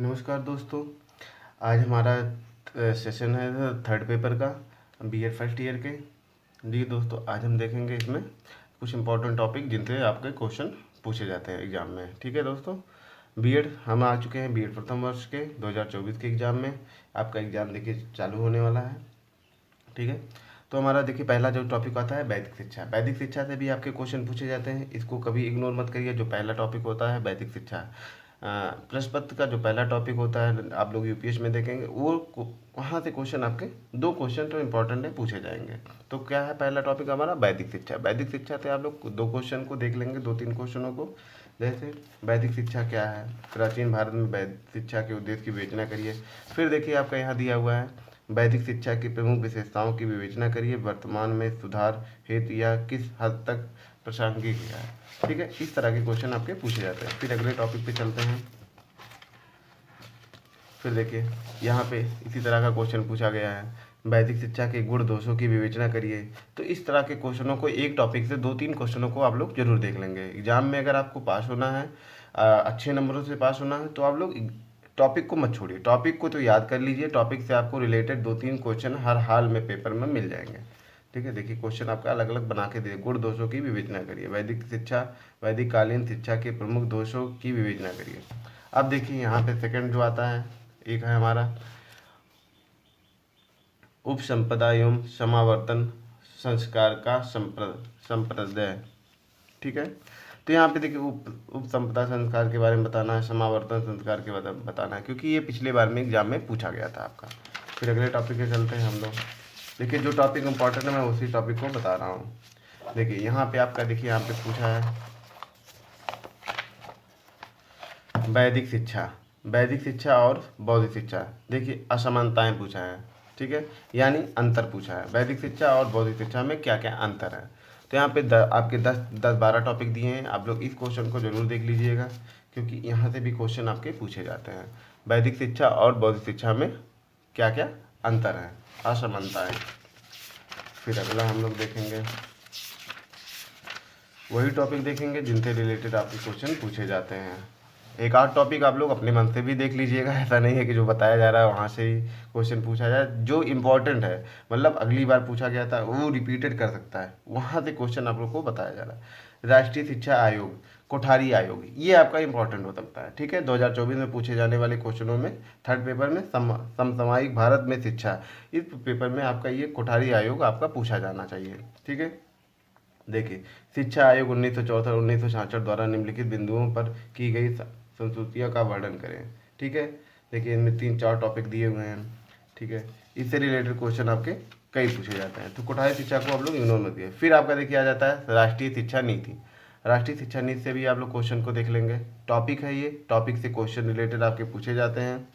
नमस्कार दोस्तों। आज हमारा सेशन है थर्ड पेपर का, बीएड फर्स्ट ईयर के। जी दोस्तों, आज हम देखेंगे इसमें कुछ इंपॉर्टेंट टॉपिक जिनसे आपके क्वेश्चन पूछे जाते हैं एग्ज़ाम में। ठीक है दोस्तों, बीएड हम आ चुके हैं बीएड प्रथम वर्ष के 2024 के एग्ज़ाम में। आपका एग्ज़ाम देखिए चालू होने वाला है। ठीक है, तो हमारा देखिए पहला जो टॉपिक आता है वैदिक शिक्षा। वैदिक शिक्षा से भी आपके क्वेश्चन पूछे जाते हैं, इसको कभी इग्नोर मत करिए। जो पहला टॉपिक होता है वैदिक शिक्षा, प्रश्न पत्र का जो पहला टॉपिक होता है आप लोग यूपीएस में देखेंगे, वहाँ से क्वेश्चन आपके दो क्वेश्चन तो इंपॉर्टेंट है पूछे जाएंगे। तो क्या है पहला टॉपिक हमारा वैदिक शिक्षा। वैदिक शिक्षा से आप लोग दो क्वेश्चन को देख लेंगे, दो तीन क्वेश्चनों को। जैसे वैदिक शिक्षा क्या है, प्राचीन भारत में वैदिक शिक्षा के उद्देश्य की विवेचना करिए। फिर देखिए आपका यहाँ दिया हुआ है वैदिक शिक्षा की प्रमुख विशेषताओं की विवेचना करिए, वर्तमान में सुधार हेतु या किस हद तक प्रासंगिक है। ठीक है, इस तरह के क्वेश्चन आपके पूछे जाते हैं। फिर अगले टॉपिक पे चलते हैं। फिर देखिए यहाँ पे इसी तरह का क्वेश्चन पूछा गया है, वैदिक शिक्षा के गुण दोषों की विवेचना करिए। तो इस तरह के क्वेश्चनों को एक टॉपिक से दो तीन क्वेश्चनों को आप लोग जरूर देख लेंगे एग्जाम में। अगर आपको पास होना है, अच्छे नंबरों से पास होना है, तो आप लोग टॉपिक को मत छोड़िए, टॉपिक को तो याद कर लीजिए। टॉपिक से आपको रिलेटेड दो तीन क्वेश्चन हर हाल में पेपर में मिल जाएंगे। ठीक है, देखिए क्वेश्चन आपका अलग अलग बना के दे। गुण दोषों की विवेचना करिए, वैदिक शिक्षा वैदिक कालीन शिक्षा के प्रमुख दोषों की विवेचना करिए। अब देखिए यहाँ पे सेकंड जो आता है, एक है हमारा उपसंपदा एवं समावर्तन संस्कार का संप्रदाय। ठीक है, तो यहाँ पे देखिए उपसंपदा संस्कार के बारे में बताना है, समावर्तन संस्कार के बारे में बताना है, क्योंकि ये पिछले बार में एग्जाम में पूछा गया था आपका। फिर अगले टॉपिक पे चलते हैं हम लोग। देखिए जो टॉपिक इंपॉर्टेंट है मैं उसी टॉपिक को बता रहा हूँ। देखिए यहाँ पे आपका देखिए यहाँ पे पूछा है वैदिक शिक्षा, वैदिक शिक्षा और बौद्ध शिक्षा। देखिए असमानताएं पूछा है। ठीक है, यानी अंतर पूछा है, वैदिक शिक्षा और बौद्ध शिक्षा में क्या क्या अंतर है। तो यहाँ पे आपके 10-12 टॉपिक दिए हैं, आप लोग इस क्वेश्चन को जरूर देख लीजिएगा, क्योंकि यहाँ से भी क्वेश्चन आपके पूछे जाते हैं। वैदिक शिक्षा और बौद्ध शिक्षा में क्या क्या अंतर है, असमानताएं। फिर अगला हम लोग देखेंगे, वही टॉपिक देखेंगे जिनसे रिलेटेड आपके क्वेश्चन पूछे जाते हैं। एक आध टॉपिक आप लोग अपने मन से भी देख लीजिएगा, ऐसा नहीं है कि जो बताया जा रहा है वहाँ से ही क्वेश्चन पूछा जाए। जो इम्पोर्टेंट है, मतलब अगली बार पूछा गया था वो रिपीटेड कर सकता है, वहाँ से क्वेश्चन आप लोग को बताया जा रहा है। राष्ट्रीय शिक्षा आयोग, कोठारी आयोग, ये आपका इंपॉर्टेंट हो सकता है। ठीक है, 2024 में पूछे जाने वाले क्वेश्चनों में थर्ड पेपर में समसामयिक भारत में शिक्षा, इस पेपर में आपका ये कोठारी आयोग आपका पूछा जाना चाहिए। ठीक है, देखिए शिक्षा आयोग 1964-1966 द्वारा निम्नलिखित बिंदुओं पर की गई संस्तुतियों का वर्णन करें। ठीक है, देखिए इनमें 3-4 टॉपिक दिए हुए हैं। ठीक है, इससे रिलेटेड क्वेश्चन आपके कई पूछे जाते हैं, तो कोठारी शिक्षा को आप लोग इग्नोर मत कीजिए। फिर आपका देखिए आ जाता है राष्ट्रीय शिक्षा नीति। राष्ट्रीय शिक्षा नीति से भी आप लोग क्वेश्चन को देख लेंगे। टॉपिक है ये, टॉपिक से क्वेश्चन रिलेटेड आपके पूछे जाते हैं।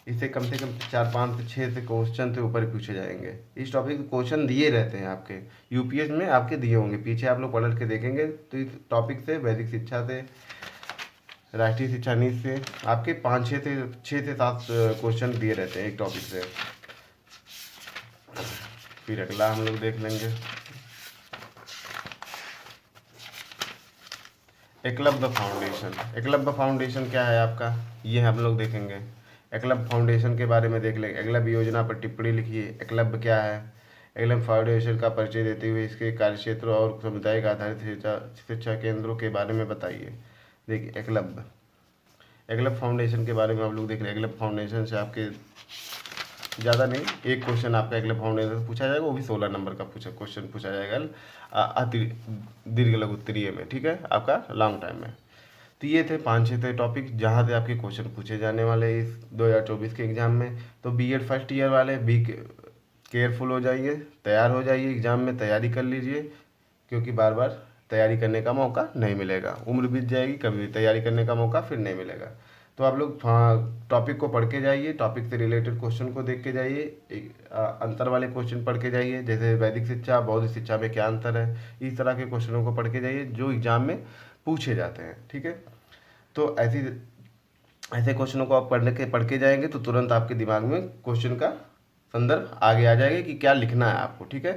इससे कम से कम 4-5 से 6 से क्वेश्चन से ऊपर पूछे जाएंगे। इस टॉपिक के क्वेश्चन दिए रहते हैं आपके यूपीएस में, आपके दिए होंगे, पीछे आप लोग पलट के देखेंगे। तो इस टॉपिक से, वैदिक शिक्षा से, राष्ट्रीय शिक्षा नीति से आपके 5-6 से 7 क्वेश्चन दिए रहते हैं एक टॉपिक से। फिर अगला हम लोग देख लेंगे एकलव्य फाउंडेशन। एकलव्य फाउंडेशन क्या है आपका, ये हम लोग देखेंगे। एकलव्य फाउंडेशन के बारे में देख लेंगे। एकलव्य योजना पर टिप्पणी लिखिए। एकलव्य क्या है, एकलव्य फाउंडेशन का परिचय देते हुए इसके कार्यक्षेत्र और सामुदायिक आधारित शिक्षा केंद्रों के बारे में बताइए। देखिए एकलव्य, एकलव्य फाउंडेशन के बारे में आप लोग देख रहे हैं। एकलव्य फाउंडेशन से आपके ज़्यादा नहीं, एक क्वेश्चन आपका एकलव्य फाउंडेशन से पूछा जाएगा, वो भी 16 नंबर का क्वेश्चन पूछा जाएगा दीर्घ लघु उत्तरीय में। ठीक है, आपका लॉन्ग टाइम में। तो ये थे 5-6 टॉपिक जहाँ से आपके क्वेश्चन पूछे जाने वाले इस 2024 के एग्ज़ाम में। तो बीएड फर्स्ट ईयर वाले भी केयरफुल हो जाइए, तैयार हो जाइए, एग्ज़ाम में तैयारी कर लीजिए, क्योंकि बार बार तैयारी करने का मौका नहीं मिलेगा। उम्र बीत जाएगी, कभी भी तैयारी करने का मौका फिर नहीं मिलेगा। तो आप लोग टॉपिक को पढ़ के जाइए, टॉपिक से रिलेटेड क्वेश्चन को देख के जाइए, अंतर वाले क्वेश्चन पढ़ के जाइए, जैसे वैदिक शिक्षा बौद्ध शिक्षा में क्या अंतर है, इस तरह के क्वेश्चनों को पढ़ के जाइए जो एग्ज़ाम में पूछे जाते हैं। ठीक है, तो ऐसे क्वेश्चनों को आप पढ़ के जाएंगे तो तुरंत आपके दिमाग में क्वेश्चन का संदर्भ आगे आ जाएगा कि क्या लिखना है आपको। ठीक है,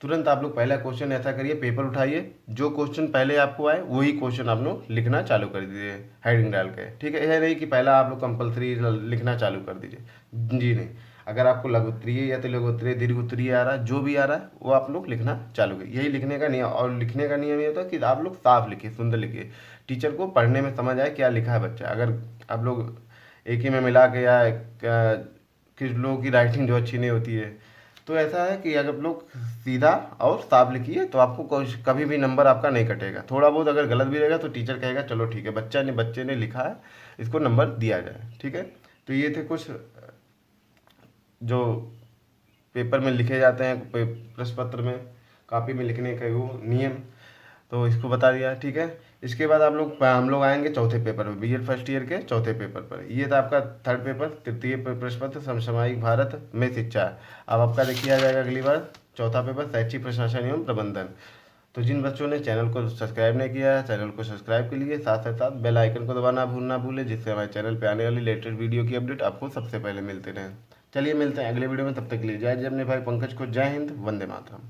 तुरंत आप लोग पहला क्वेश्चन ऐसा करिए, पेपर उठाइए, जो क्वेश्चन पहले आपको आए वही क्वेश्चन आप लोग लिखना चालू कर दीजिए हेडिंग डाल के, ठीक है। यह नहीं कि पहला आप लोग कंपलसरी लिखना चालू कर दीजिए, जी नहीं। अगर आपको लघु उत्तरीय या तो लघु उत्तरीय दीर्घ उत्तरीय आ रहा है, जो भी आ रहा है वो आप लोग लिखना चालू करिए, यही लिखने का नियम। और लिखने का नियम ये होता है कि आप लोग साफ लिखिए, सुंदर लिखिए, टीचर को पढ़ने में समझ आए क्या लिखा है बच्चा। अगर आप लोग एक ही में मिला के या कुछ लोगों की राइटिंग जो अच्छी नहीं होती है, तो ऐसा है कि अगर आप लोग सीधा और साफ लिखिए तो आपको कभी भी नंबर आपका नहीं कटेगा। थोड़ा बहुत अगर गलत भी रहेगा तो टीचर कहेगा चलो ठीक है, बच्चे ने लिखा है, इसको नंबर दिया जाए, ठीक है। तो ये थे कुछ जो पेपर में लिखे जाते हैं, प्रश्न पत्र में, कॉपी में लिखने का वो नियम, तो इसको बता दिया, ठीक है। इसके बाद हम लोग आएंगे चौथे पेपर में, बीएड फर्स्ट ईयर के चौथे पेपर पर। ये था आपका थर्ड पेपर, तृतीय प्रश्न पत्र समसामयिक भारत में शिक्षा। अब आपका देखिए आ जाएगा अगली बार चौथा पेपर, शैक्षिक प्रशासन एवं प्रबंधन। तो जिन बच्चों ने चैनल को सब्सक्राइब नहीं किया है, चैनल को सब्सक्राइब के लिए साथ साथ बेल आइकन को दबाना भूलना भूले, जिससे हमारे चैनल पे आने वाली लेटेस्ट वीडियो की अपडेट आपको सबसे पहले मिलते रहें। चलिए मिलते हैं अगले वीडियो में, तब तक के लिए जय जय। अपने भाई पंकज को जय हिंद, वंदे मातरम।